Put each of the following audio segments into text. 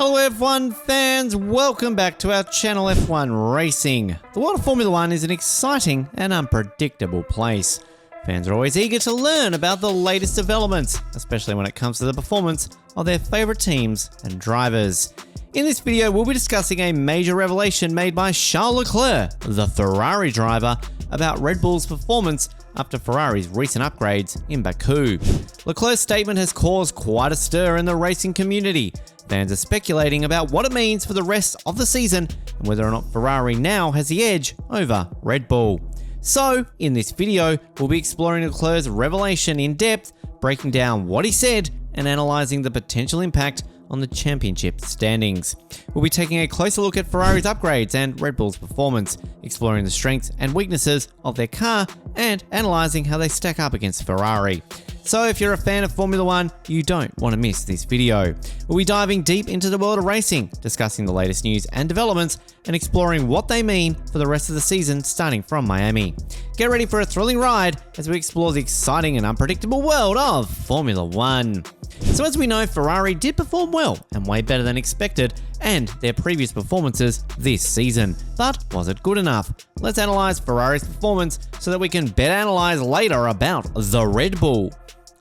Hello F1 fans, welcome back to our channel F1 Racing. The world of Formula 1 is an exciting and unpredictable place. Fans are always eager to learn about the latest developments, especially when it comes to the performance of their favourite teams and drivers. In this video, we'll be discussing a major revelation made by Charles Leclerc, the Ferrari driver, about Red Bull's performance after Ferrari's recent upgrades in Baku. Leclerc's statement has caused quite a stir in the racing community. Fans are speculating about what it means for the rest of the season and whether or not Ferrari now has the edge over Red Bull. So, in this video, we'll be exploring Leclerc's revelation in depth, breaking down what he said and analysing the potential impact on the championship standings. We'll be taking a closer look at Ferrari's upgrades and Red Bull's performance, exploring the strengths and weaknesses of their car and analysing how they stack up against Ferrari. So if you're a fan of Formula 1, you don't want to miss this video. We'll be diving deep into the world of racing, discussing the latest news and developments, and exploring what they mean for the rest of the season starting from Miami. Get ready for a thrilling ride as we explore the exciting and unpredictable world of Formula 1. So as we know, Ferrari did perform well and way better than expected and their previous performances this season. But was it good enough? Let's analyse Ferrari's performance so that we can better analyse later about the Red Bull.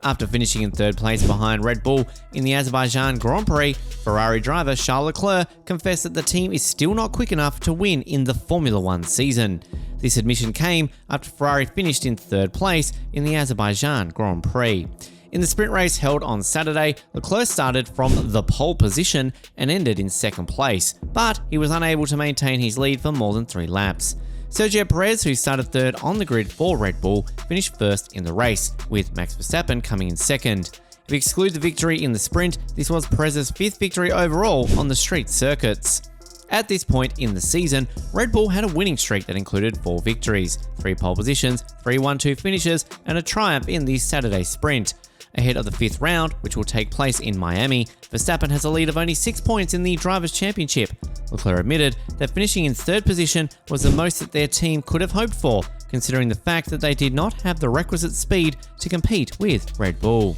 After finishing in third place behind Red Bull in the Azerbaijan Grand Prix, Ferrari driver Charles Leclerc confessed that the team is still not quick enough to win in the Formula 1 season. This admission came after Ferrari finished in third place in the Azerbaijan Grand Prix. In the sprint race held on Saturday, Leclerc started from the pole position and ended in second place, but he was unable to maintain his lead for more than 3 laps. Sergio Perez, who started third on the grid for Red Bull, finished first in the race, with Max Verstappen coming in second. If we exclude the victory in the sprint, this was Perez's 5th victory overall on the street circuits. At this point in the season, Red Bull had a winning streak that included 4 victories, 3 pole positions, 3 1-2 finishes, and a triumph in the Saturday sprint. Ahead of the 5th round, which will take place in Miami, Verstappen has a lead of only 6 points in the Drivers' Championship. Leclerc admitted that finishing in third position was the most that their team could have hoped for, considering the fact that they did not have the requisite speed to compete with Red Bull.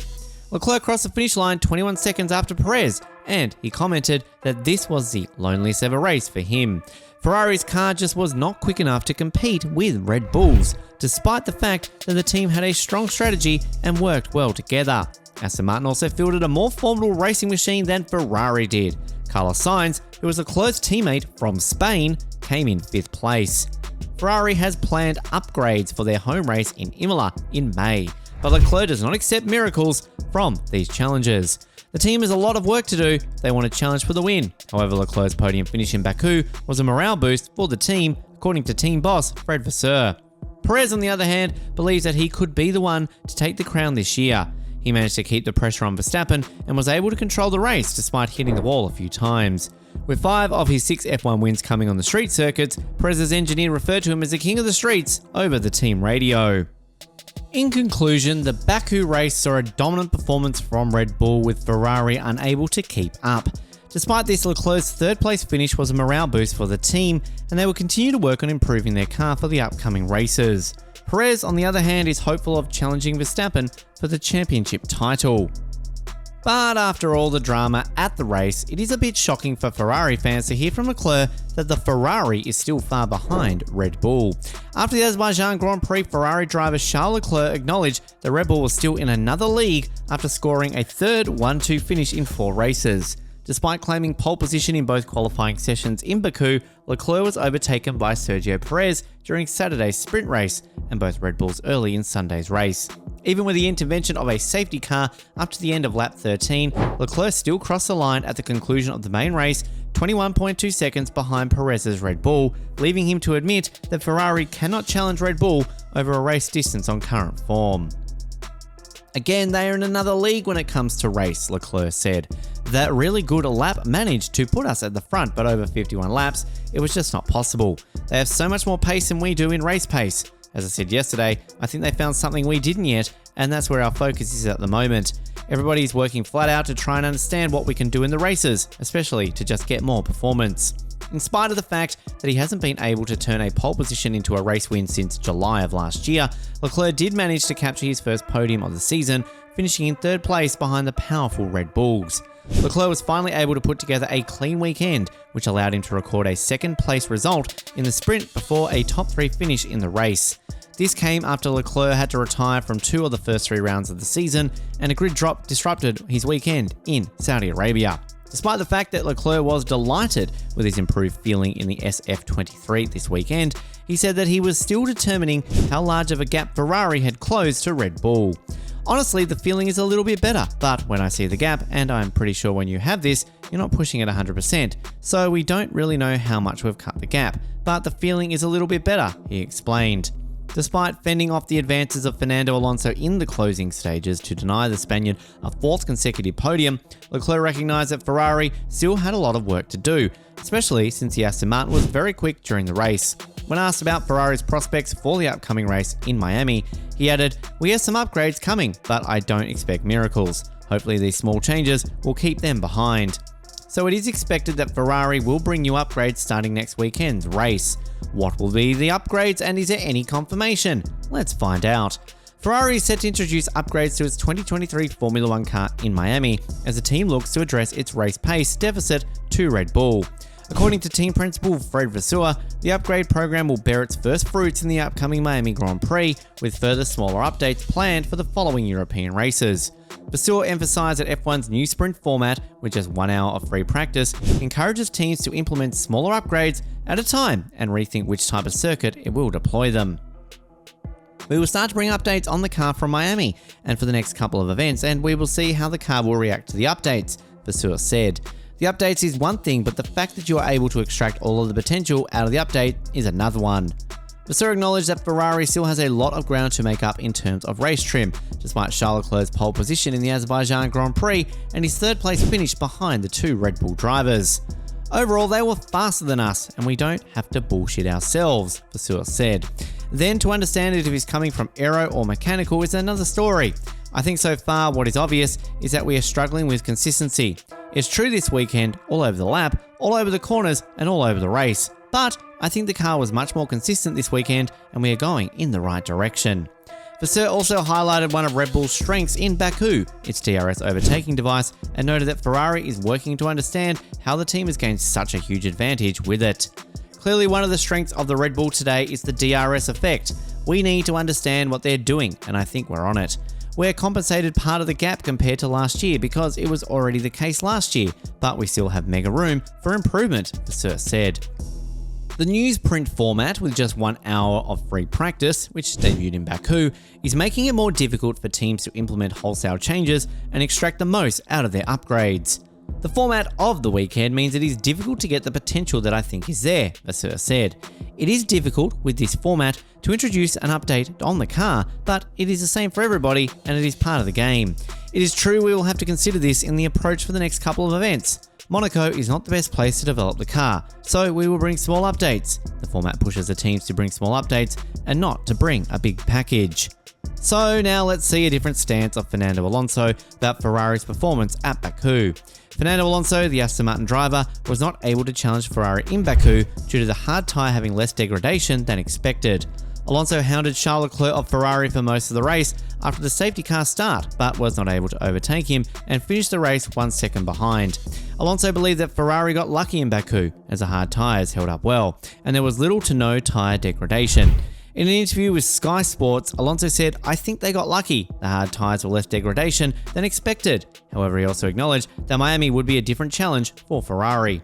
Leclerc crossed the finish line 21 seconds after Perez, and he commented that this was the loneliest ever race for him. Ferrari's car just was not quick enough to compete with Red Bull's, despite the fact that the team had a strong strategy and worked well together. Aston Martin also fielded a more formidable racing machine than Ferrari did. Carlos Sainz, who was Leclerc's teammate from Spain, came in 5th place. Ferrari has planned upgrades for their home race in Imola in May, but Leclerc does not accept miracles from these challenges. The team has a lot of work to do. They want a challenge for the win. However, Leclerc's podium finish in Baku was a morale boost for the team, according to team boss Fred Vasseur. Perez, on the other hand, believes that he could be the one to take the crown this year. He managed to keep the pressure on Verstappen and was able to control the race despite hitting the wall a few times. With 5 of his 6 F1 wins coming on the street circuits, Perez's engineer referred to him as the king of the streets over the team radio. In conclusion, the Baku race saw a dominant performance from Red Bull, with Ferrari unable to keep up. Despite this, Leclerc's third place finish was a morale boost for the team, and they will continue to work on improving their car for the upcoming races. Perez, on the other hand, is hopeful of challenging Verstappen for the championship title. But after all the drama at the race, it is a bit shocking for Ferrari fans to hear from Leclerc that the Ferrari is still far behind Red Bull. After the Azerbaijan Grand Prix, Ferrari driver Charles Leclerc acknowledged that Red Bull was still in another league after scoring a third 1-2 finish in 4 races. Despite claiming pole position in both qualifying sessions in Baku, Leclerc was overtaken by Sergio Perez during Saturday's sprint race and both Red Bulls early in Sunday's race. Even with the intervention of a safety car up to the end of lap 13, Leclerc still crossed the line at the conclusion of the main race, 21.2 seconds behind Perez's Red Bull, leaving him to admit that Ferrari cannot challenge Red Bull over a race distance on current form. Again, they are in another league when it comes to race, Leclerc said. That really good lap managed to put us at the front, but over 51 laps, it was just not possible. They have so much more pace than we do in race pace. As I said yesterday, I think they found something we didn't yet, and that's where our focus is at the moment. Everybody is working flat out to try and understand what we can do in the races, especially to just get more performance. In spite of the fact that he hasn't been able to turn a pole position into a race win since July of last year, Leclerc did manage to capture his first podium of the season, finishing in third place behind the powerful Red Bulls. Leclerc was finally able to put together a clean weekend, which allowed him to record a second place result in the sprint before a top 3 finish in the race. This came after Leclerc had to retire from 2 of the first 3 rounds of the season, and a grid drop disrupted his weekend in Saudi Arabia. Despite the fact that Leclerc was delighted with his improved feeling in the SF23 this weekend, he said that he was still determining how large of a gap Ferrari had closed to Red Bull. Honestly, the feeling is a little bit better, but when I see the gap, and I'm pretty sure when you have this, you're not pushing it 100%, so we don't really know how much we've cut the gap, but the feeling is a little bit better, he explained. Despite fending off the advances of Fernando Alonso in the closing stages to deny the Spaniard a 4th consecutive podium, Leclerc recognised that Ferrari still had a lot of work to do, especially since the Aston Martin was very quick during the race. When asked about Ferrari's prospects for the upcoming race in Miami, he added, "We have some upgrades coming, but I don't expect miracles. Hopefully these small changes will keep them behind." So it is expected that Ferrari will bring new upgrades starting next weekend's race. What will be the upgrades, and is there any confirmation? Let's find out. Ferrari is set to introduce upgrades to its 2023 Formula 1 car in Miami as the team looks to address its race pace deficit to Red Bull. According to team principal Fred Vasseur, the upgrade program will bear its first fruits in the upcoming Miami Grand Prix, with further smaller updates planned for the following European races. Vasseur emphasised that F1's new sprint format, with just 1 hour of free practice, encourages teams to implement smaller upgrades at a time and rethink which type of circuit it will deploy them. We will start to bring updates on the car from Miami and for the next couple of events, and we will see how the car will react to the updates, Vasseur said. The updates is one thing, but the fact that you are able to extract all of the potential out of the update is another one. Vasseur acknowledged that Ferrari still has a lot of ground to make up in terms of race trim, despite Charles Leclerc's pole position in the Azerbaijan Grand Prix and his 3rd place finish behind the 2 Red Bull drivers. Overall, they were faster than us, and we don't have to bullshit ourselves, Vasseur said. Then, to understand it if he's coming from aero or mechanical is another story. I think so far what is obvious is that we are struggling with consistency. It's true this weekend, all over the lap, all over the corners, and all over the race. But I think the car was much more consistent this weekend, and we are going in the right direction. Vasseur also highlighted one of Red Bull's strengths in Baku, its DRS overtaking device, and noted that Ferrari is working to understand how the team has gained such a huge advantage with it. Clearly, one of the strengths of the Red Bull today is the DRS effect. We need to understand what they're doing, and I think we're on it. We're compensated part of the gap compared to last year because it was already the case last year, but we still have mega room for improvement, Vasseur said. The newsprint format, with just 1 hour of free practice, which debuted in Baku, is making it more difficult for teams to implement wholesale changes and extract the most out of their upgrades. The format of the weekend means it is difficult to get the potential that I think is there, Vasseur said. It is difficult with this format to introduce an update on the car, but it is the same for everybody and it is part of the game. It is true we will have to consider this in the approach for the next couple of events. Monaco is not the best place to develop the car, so we will bring small updates. The format pushes the teams to bring small updates and not to bring a big package. So now let's see a different stance of Fernando Alonso about Ferrari's performance at Baku. Fernando Alonso, the Aston Martin driver, was not able to challenge Ferrari in Baku due to the hard tyre having less degradation than expected. Alonso hounded Charles Leclerc of Ferrari for most of the race after the safety car start, but was not able to overtake him and finished the race 1 second behind. Alonso believed that Ferrari got lucky in Baku, as the hard tyres held up well, and there was little to no tyre degradation. In an interview with Sky Sports, Alonso said, "I think they got lucky. The hard tyres were less degradation than expected." However, he also acknowledged that Miami would be a different challenge for Ferrari.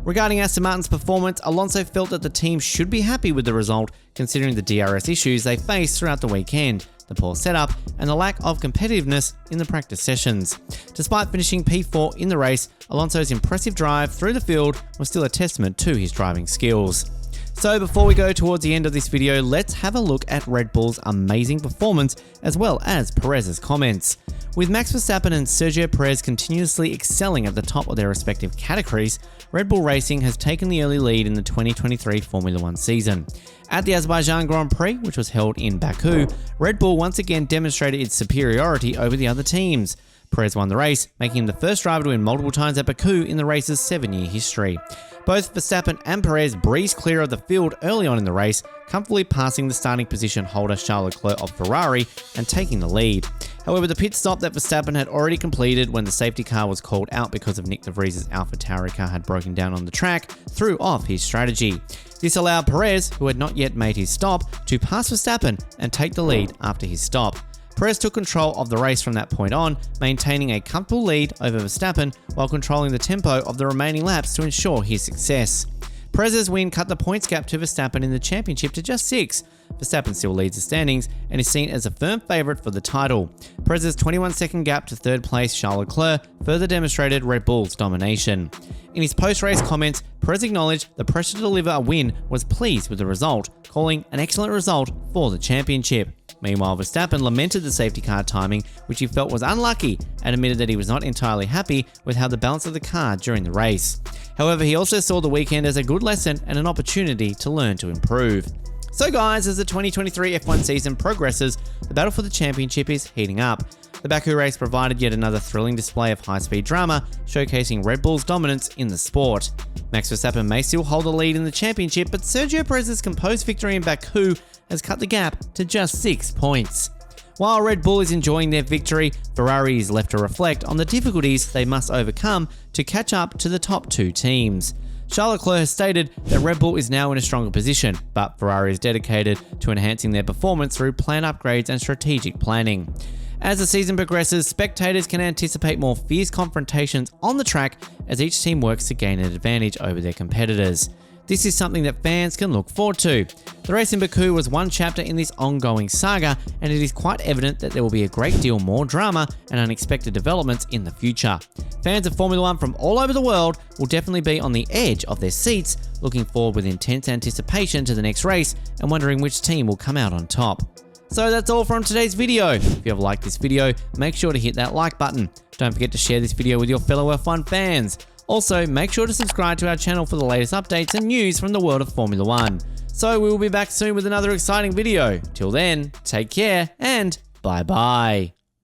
Regarding Aston Martin's performance, Alonso felt that the team should be happy with the result, considering the DRS issues they faced throughout the weekend, the poor setup, and the lack of competitiveness in the practice sessions. Despite finishing P4 in the race, Alonso's impressive drive through the field was still a testament to his driving skills. So before we go towards the end of this video, let's have a look at Red Bull's amazing performance as well as Perez's comments. With Max Verstappen and Sergio Perez continuously excelling at the top of their respective categories, Red Bull Racing has taken the early lead in the 2023 Formula 1 season. At the Azerbaijan Grand Prix, which was held in Baku, Red Bull once again demonstrated its superiority over the other teams. Perez won the race, making him the first driver to win multiple times at Baku in the race's 7-year history. Both Verstappen and Perez breezed clear of the field early on in the race, comfortably passing the starting position holder Charles Leclerc of Ferrari and taking the lead. However, the pit stop that Verstappen had already completed when the safety car was called out because of Nick de Vries's AlphaTauri car had broken down on the track threw off his strategy. This allowed Perez, who had not yet made his stop, to pass Verstappen and take the lead after his stop. Perez took control of the race from that point on, maintaining a comfortable lead over Verstappen while controlling the tempo of the remaining laps to ensure his success. Perez's win cut the points gap to Verstappen in the championship to just 6. Verstappen still leads the standings and is seen as a firm favourite for the title. Perez's 21-second gap to third place Charles Leclerc further demonstrated Red Bull's domination. In his post-race comments, Perez acknowledged the pressure to deliver a win, was pleased with the result, calling an excellent result for the championship. Meanwhile, Verstappen lamented the safety car timing, which he felt was unlucky, and admitted that he was not entirely happy with how the balance of the car during the race. However, he also saw the weekend as a good lesson and an opportunity to learn to improve. So guys, as the 2023 F1 season progresses, the battle for the championship is heating up. The Baku race provided yet another thrilling display of high-speed drama, showcasing Red Bull's dominance in the sport. Max Verstappen may still hold the lead in the championship, but Sergio Perez's composed victory in Baku has cut the gap to just 6 points. While Red Bull is enjoying their victory, Ferrari is left to reflect on the difficulties they must overcome to catch up to the top 2 teams. Charles Leclerc has stated that Red Bull is now in a stronger position, but Ferrari is dedicated to enhancing their performance through plan upgrades and strategic planning. As the season progresses, spectators can anticipate more fierce confrontations on the track as each team works to gain an advantage over their competitors. This is something that fans can look forward to. The race in Baku was one chapter in this ongoing saga, and it is quite evident that there will be a great deal more drama and unexpected developments in the future. Fans of Formula 1 from all over the world will definitely be on the edge of their seats, looking forward with intense anticipation to the next race and wondering which team will come out on top. So that's all from today's video. If you have liked this video, make sure to hit that like button. Don't forget to share this video with your fellow F1 fans. Also, make sure to subscribe to our channel for the latest updates and news from the world of Formula 1. So we will be back soon with another exciting video. Till then, take care and bye bye.